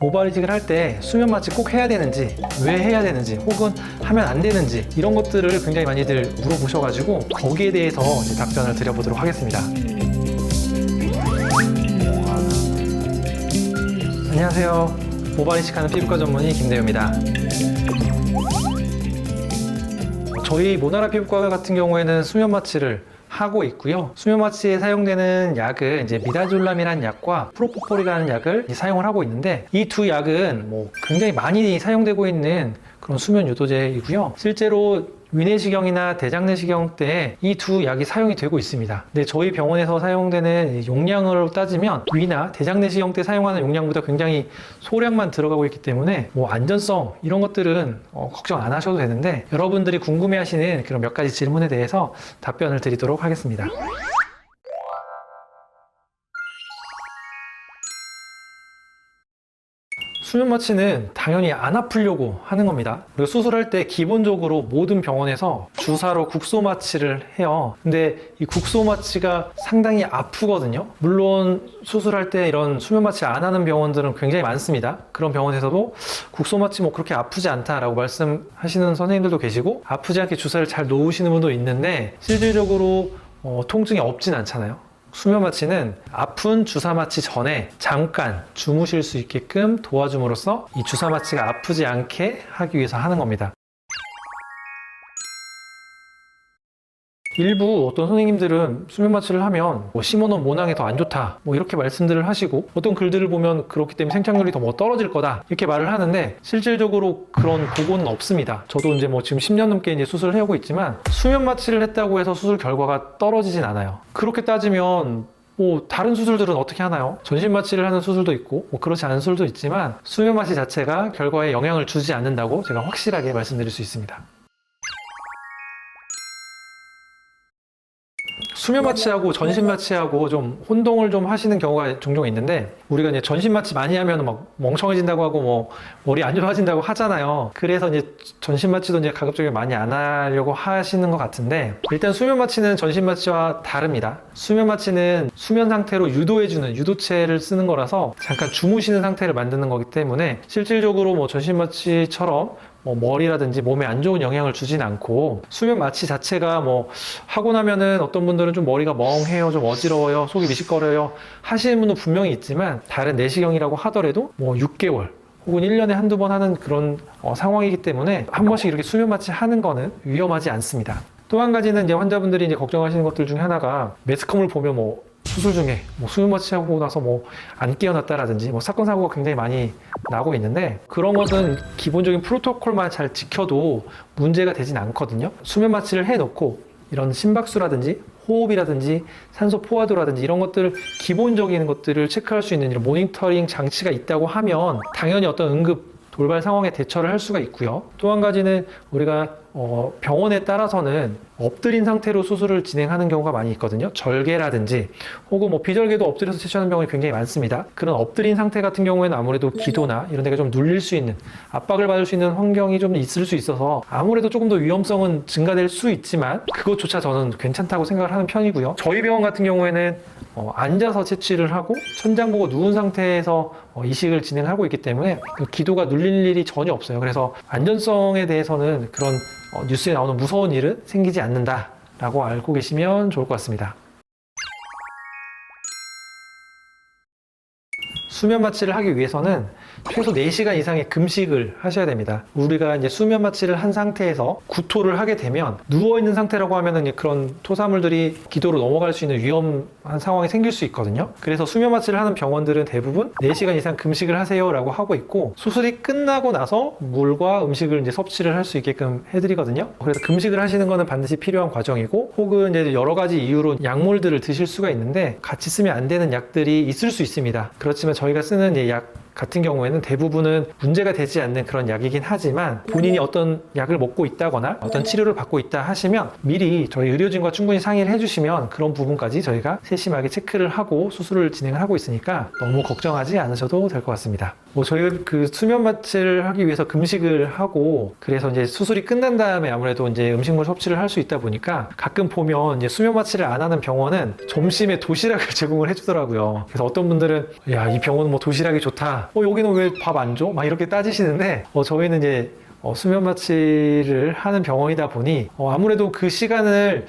모발 이식을 할 때 수면 마취 꼭 해야 되는지, 왜 해야 되는지, 혹은 하면 안 되는지 이런 것들을 굉장히 많이들 물어보셔가지고 거기에 대해서 이제 답변을 드려보도록 하겠습니다. 안녕하세요. 모발 이식하는 피부과 전문의 김대효입니다. 저희 모나라 피부과 같은 경우에는 수면 마취를 하고 있고요. 수면 마취에 사용되는 약은 이제 미다졸람이라는 약과 프로포폴이라는 약을 사용을 하고 있는데, 이 두 약은 굉장히 많이 사용되고 있는 그런 수면 유도제이고요. 실제로 위내시경이나 대장내시경 때 이 두 약이 사용이 되고 있습니다. 근데 저희 병원에서 사용되는 용량으로 따지면 위나 대장내시경 때 사용하는 용량보다 굉장히 소량만 들어가고 있기 때문에 안전성 이런 것들은 걱정 안 하셔도 되는데, 여러분들이 궁금해하시는 그런 몇 가지 질문에 대해서 답변을 드리도록 하겠습니다. 수면 마취는 당연히 안 아프려고 하는 겁니다. 그리고 수술할 때 기본적으로 모든 병원에서 주사로 국소 마취를 해요. 근데 이 국소 마취가 상당히 아프거든요. 물론 수술할 때 이런 수면 마취 안 하는 병원들은 굉장히 많습니다. 그런 병원에서도 국소 마취 그렇게 아프지 않다라고 말씀하시는 선생님들도 계시고, 아프지 않게 주사를 잘 놓으시는 분도 있는데 실질적으로 통증이 없진 않잖아요. 수면 마취는 아픈 주사 마취 전에 잠깐 주무실 수 있게끔 도와줌으로써 이 주사 마취가 아프지 않게 하기 위해서 하는 겁니다. 일부 어떤 선생님들은 수면 마취를 하면 심어놓은 모낭에 더 안 좋다 이렇게 말씀들을 하시고, 어떤 글들을 보면 그렇기 때문에 생착률이 더 떨어질 거다 이렇게 말을 하는데, 실질적으로 그런 보고는 없습니다. 저도 이제 지금 10년 넘게 이제 수술을 해오고 있지만 수면 마취를 했다고 해서 수술 결과가 떨어지진 않아요. 그렇게 따지면 다른 수술들은 어떻게 하나요? 전신 마취를 하는 수술도 있고 그렇지 않은 수술도 있지만 수면 마취 자체가 결과에 영향을 주지 않는다고 제가 확실하게 말씀드릴 수 있습니다. 수면 마취하고 전신 마취하고 좀 혼동을 좀 하시는 경우가 종종 있는데, 우리가 이제 전신 마취 많이 하면 멍청해진다고 하고 머리 안 좋아진다고 하잖아요. 그래서 이제 전신 마취도 이제 가급적이면 많이 안 하려고 하시는 것 같은데, 일단 수면 마취는 전신 마취와 다릅니다. 수면 마취는 수면 상태로 유도해주는 유도체를 쓰는 거라서 잠깐 주무시는 상태를 만드는 거기 때문에 실질적으로 전신 마취처럼 머리라든지 몸에 안 좋은 영향을 주진 않고, 수면 마취 자체가 하고 나면은 어떤 분들은 좀 머리가 멍해요, 좀 어지러워요, 속이 미식거려요 하시는 분도 분명히 있지만, 다른 내시경이라고 하더라도 6개월 혹은 1년에 한두 번 하는 그런 상황이기 때문에 한 번씩 이렇게 수면 마취 하는 거는 위험하지 않습니다. 또 한 가지는 이제 환자분들이 이제 걱정하시는 것들 중에 하나가, 매스컴을 보면 수술 중에 수면 마취하고 나서 안 깨어났다라든지 사건 사고가 굉장히 많이 나고 있는데, 그런 것은 기본적인 프로토콜만 잘 지켜도 문제가 되진 않거든요. 수면 마취를 해놓고 이런 심박수라든지 호흡이라든지 산소 포화도라든지 이런 것들을, 기본적인 것들을 체크할 수 있는 이런 모니터링 장치가 있다고 하면 당연히 어떤 응급 돌발 상황에 대처를 할 수가 있고요. 또 한 가지는 우리가 병원에 따라서는 엎드린 상태로 수술을 진행하는 경우가 많이 있거든요. 절개라든지 혹은 비절개도 엎드려서 채취하는 병원이 굉장히 많습니다. 그런 엎드린 상태 같은 경우에는 아무래도 기도나 이런 데가 좀 눌릴 수 있는, 압박을 받을 수 있는 환경이 좀 있을 수 있어서 아무래도 조금 더 위험성은 증가될 수 있지만, 그것조차 저는 괜찮다고 생각을 하는 편이고요. 저희 병원 같은 경우에는 앉아서 채취를 하고 천장 보고 누운 상태에서 이식을 진행하고 있기 때문에 기도가 눌릴 일이 전혀 없어요. 그래서 안전성에 대해서는 그런 뉴스에 나오는 무서운 일은 생기지 않는다라고 알고 계시면 좋을 것 같습니다. 수면 마취를 하기 위해서는 최소 4시간 이상의 금식을 하셔야 됩니다. 우리가 이제 수면 마취를 한 상태에서 구토를 하게 되면, 누워있는 상태라고 하면은 그런 토사물들이 기도로 넘어갈 수 있는 위험한 상황이 생길 수 있거든요. 그래서 수면 마취를 하는 병원들은 대부분 4시간 이상 금식을 하세요 라고 하고 있고, 수술이 끝나고 나서 물과 음식을 이제 섭취를 할 수 있게끔 해드리거든요. 그래서 금식을 하시는 거는 반드시 필요한 과정이고, 혹은 이제 여러 가지 이유로 약물들을 드실 수가 있는데 같이 쓰면 안 되는 약들이 있을 수 있습니다. 그렇지만 저희가 쓰는 약 같은 경우에는 대부분은 문제가 되지 않는 그런 약이긴 하지만, 본인이 어떤 약을 먹고 있다거나 어떤 치료를 받고 있다 하시면 미리 저희 의료진과 충분히 상의를 해주시면 그런 부분까지 저희가 세심하게 체크를 하고 수술을 진행을 하고 있으니까 너무 걱정하지 않으셔도 될 것 같습니다. 저희가 그 수면 마취를 하기 위해서 금식을 하고 그래서 이제 수술이 끝난 다음에 아무래도 이제 음식물 섭취를 할 수 있다 보니까 가끔 보면 이제 수면 마취를 안 하는 병원은 점심에 도시락을 제공을 해주더라고요. 그래서 어떤 분들은 야, 이 병원은 뭐 도시락이 좋다. 여기는 왜 밥 안 줘? 막 이렇게 따지시는데 저희는 이제 수면 마취를 하는 병원이다 보니 아무래도 그 시간을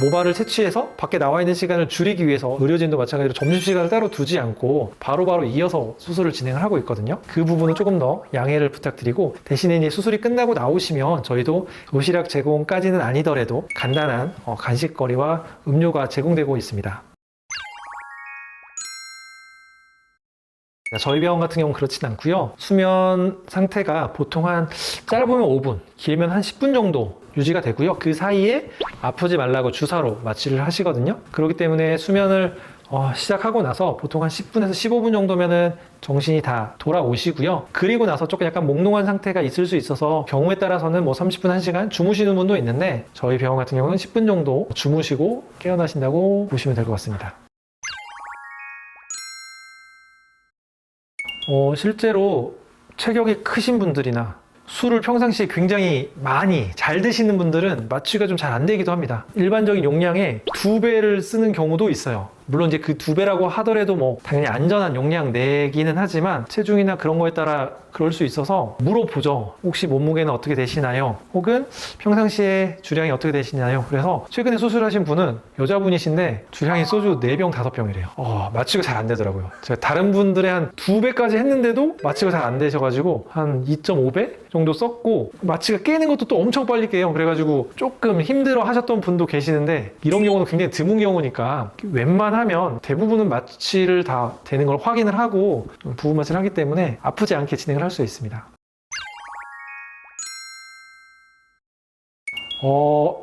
모발을 채취해서 밖에 나와 있는 시간을 줄이기 위해서 의료진도 마찬가지로 점심시간을 따로 두지 않고 바로바로 이어서 수술을 진행을 하고 있거든요. 그 부분은 조금 더 양해를 부탁드리고 대신에 이제 수술이 끝나고 나오시면 저희도 도시락 제공까지는 아니더라도 간단한 간식거리와 음료가 제공되고 있습니다. 저희 병원 같은 경우는 그렇진 않고요. 수면 상태가 보통 한 짧으면 5분, 길면 한 10분 정도 유지가 되고요. 그 사이에 아프지 말라고 주사로 마취를 하시거든요. 그렇기 때문에 수면을 시작하고 나서 보통 한 10분에서 15분 정도면은 정신이 다 돌아오시고요. 그리고 나서 조금 약간 몽롱한 상태가 있을 수 있어서 경우에 따라서는 뭐 30분, 1시간 주무시는 분도 있는데 저희 병원 같은 경우는 10분 정도 주무시고 깨어나신다고 보시면 될 것 같습니다. 실제로 체격이 크신 분들이나 술을 평상시에 굉장히 많이 잘 드시는 분들은 마취가 좀 잘 안 되기도 합니다. 일반적인 용량의 2배를 쓰는 경우도 있어요. 물론 이제 그 2배라고 하더라도 뭐 당연히 안전한 용량 내기는 하지만 체중이나 그런 거에 따라 그럴 수 있어서 물어보죠. 혹시 몸무게는 어떻게 되시나요? 혹은 평상시에 주량이 어떻게 되시나요? 그래서 최근에 수술하신 분은 여자분이신데 주량이 소주 4병, 5병이래요. 마취가 잘 안 되더라고요. 제가 다른 분들의 한 2배까지 했는데도 마취가 잘 안 되셔가지고 한 2.5배 정도 썼고 마취가 깨는 것도 또 엄청 빨리 깨요. 그래가지고 조금 힘들어 하셨던 분도 계시는데 이런 경우는 굉장히 드문 경우니까 웬만하면 대부분은 마취를 다 되는 걸 확인을 하고 부분 마취를 하기 때문에 아프지 않게 진행을 할 수 있습니다.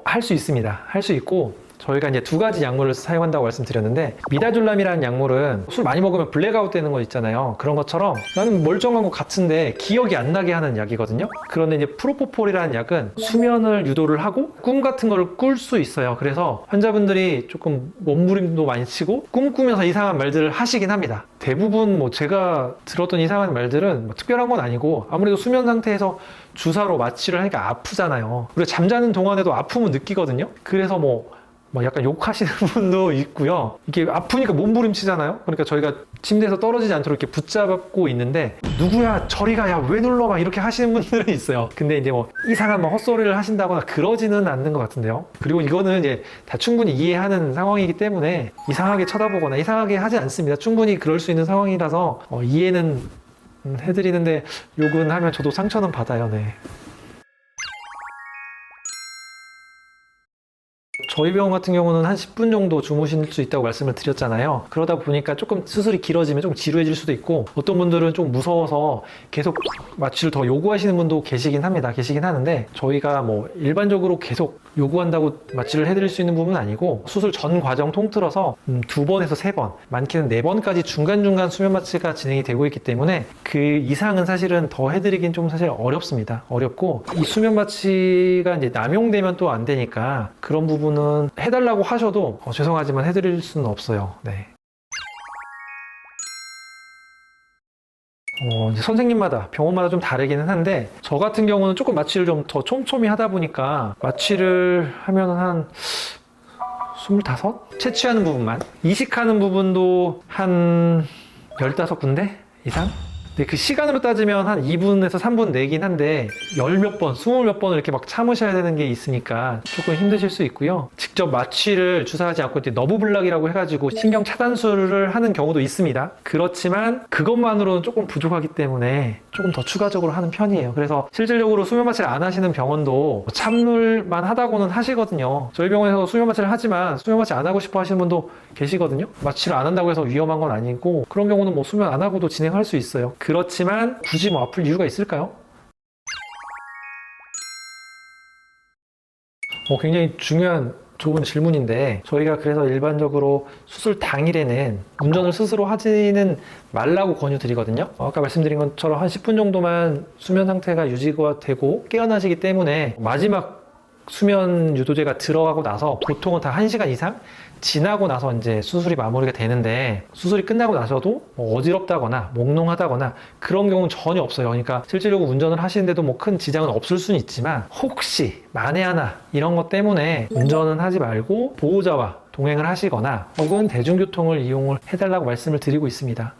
할 수 있습니다. 할 수 있고 저희가 이제 2가지 약물을 사용한다고 말씀드렸는데 미다졸람이라는 약물은 술 많이 먹으면 블랙아웃 되는 거 있잖아요. 그런 것처럼 나는 멀쩡한 것 같은데 기억이 안 나게 하는 약이거든요. 그런데 이제 프로포폴이라는 약은 수면을 유도를 하고 꿈 같은 걸 꿀 수 있어요. 그래서 환자분들이 조금 몸부림도 많이 치고 꿈꾸면서 이상한 말들을 하시긴 합니다. 대부분 뭐 제가 들었던 이상한 말들은 뭐 특별한 건 아니고 아무래도 수면 상태에서 주사로 마취를 하니까 아프잖아요. 우리가 잠자는 동안에도 아픔은 느끼거든요. 그래서 뭐 약간 욕하시는 분도 있고요. 이게 아프니까 몸부림치잖아요. 그러니까 저희가 침대에서 떨어지지 않도록 이렇게 붙잡고 있는데 누구야 저리 가, 야 왜 눌러, 막 이렇게 하시는 분들은 있어요. 근데 이제 뭐 이상한 뭐 헛소리를 하신다거나 그러지는 않는 것 같은데요. 그리고 이거는 이제 다 충분히 이해하는 상황이기 때문에 이상하게 쳐다보거나 이상하게 하지 않습니다. 충분히 그럴 수 있는 상황이라서 이해는 해드리는데 욕은 하면 저도 상처는 받아요. 네. 저희 병원 같은 경우는 한 10분 정도 주무실 수 있다고 말씀을 드렸잖아요. 그러다 보니까 조금 수술이 길어지면 좀 지루해질 수도 있고 어떤 분들은 좀 무서워서 계속 마취를 더 요구하시는 분도 계시긴 합니다. 계시긴 하는데 저희가 뭐 일반적으로 계속 요구한다고 마취를 해드릴 수 있는 부분은 아니고 수술 전 과정 통틀어서 2번에서 3번, 많게는 4번까지 중간중간 수면 마취가 진행이 되고 있기 때문에 그 이상은 사실은 더 해드리긴 좀 사실 어렵습니다. 어렵고 이 수면 마취가 이제 남용되면 또 안 되니까 그런 부분은 해달라고 하셔도 죄송하지만 해드릴 수는 없어요. 네. 이제 선생님마다 병원마다 좀 다르기는 한데 저 같은 경우는 조금 마취를 좀 더 촘촘히 하다 보니까 마취를 하면 한 25? 채취하는 부분만 이식하는 부분도 한 15군데 이상? 근데 그 시간으로 따지면 한 2분에서 3분 내긴 한데 10몇 번, 20몇 번을 이렇게 막 참으셔야 되는 게 있으니까 조금 힘드실 수 있고요. 직접 마취를 주사하지 않고 이제 너브블락이라고 해가지고 신경 차단술을 하는 경우도 있습니다. 그렇지만 그것만으로는 조금 부족하기 때문에 조금 더 추가적으로 하는 편이에요. 그래서 실질적으로 수면 마취를 안 하시는 병원도 참을만 하다고는 하시거든요. 저희 병원에서 수면 마취를 하지만 수면 마취 안 하고 싶어 하시는 분도 계시거든요. 마취를 안 한다고 해서 위험한 건 아니고 그런 경우는 뭐 수면 안 하고도 진행할 수 있어요. 그렇지만 굳이 뭐 아플 이유가 있을까요? 굉장히 중요한 좋은 질문인데 저희가 그래서 일반적으로 수술 당일에는 운전을 스스로 하지는 말라고 권유드리거든요. 아까 말씀드린 것처럼 한 10분 정도만 수면 상태가 유지가 되고 깨어나시기 때문에 마지막 수면 유도제가 들어가고 나서 보통은 다 1시간 이상 지나고 나서 이제 수술이 마무리가 되는데, 수술이 끝나고 나서도 뭐 어지럽다거나 몽롱하다거나 그런 경우는 전혀 없어요. 그러니까 실제로 운전을 하시는데도 뭐 큰 지장은 없을 수는 있지만, 혹시 만에 하나 이런 것 때문에 운전은 하지 말고 보호자와 동행을 하시거나 혹은 대중교통을 이용을 해달라고 말씀을 드리고 있습니다.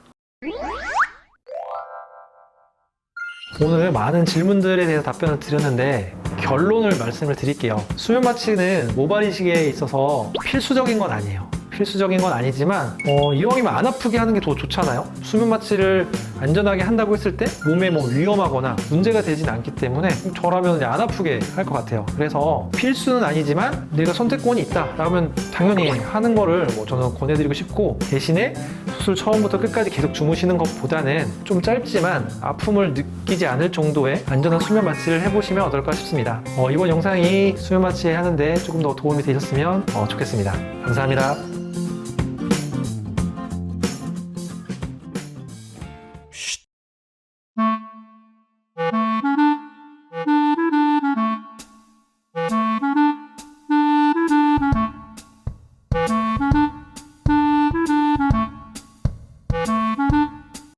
오늘 많은 질문들에 대해서 답변을 드렸는데 결론을 말씀을 드릴게요. 수면 마취는 모발 이식에 있어서 필수적인 건 아니에요. 필수적인 건 아니지만 이왕이면 안 아프게 하는 게 더 좋잖아요. 수면 마취를 안전하게 한다고 했을 때 몸에 뭐 위험하거나 문제가 되진 않기 때문에 저라면 이제 안 아프게 할 것 같아요. 그래서 필수는 아니지만 내가 선택권이 있다 라면 당연히 하는 거를 뭐 저는 권해드리고 싶고, 대신에 수술 처음부터 끝까지 계속 주무시는 것보다는 좀 짧지만 아픔을 느끼지 않을 정도의 안전한 수면 마취를 해보시면 어떨까 싶습니다. 이번 영상이 수면 마취 하는데 조금 더 도움이 되셨으면 좋겠습니다. 감사합니다.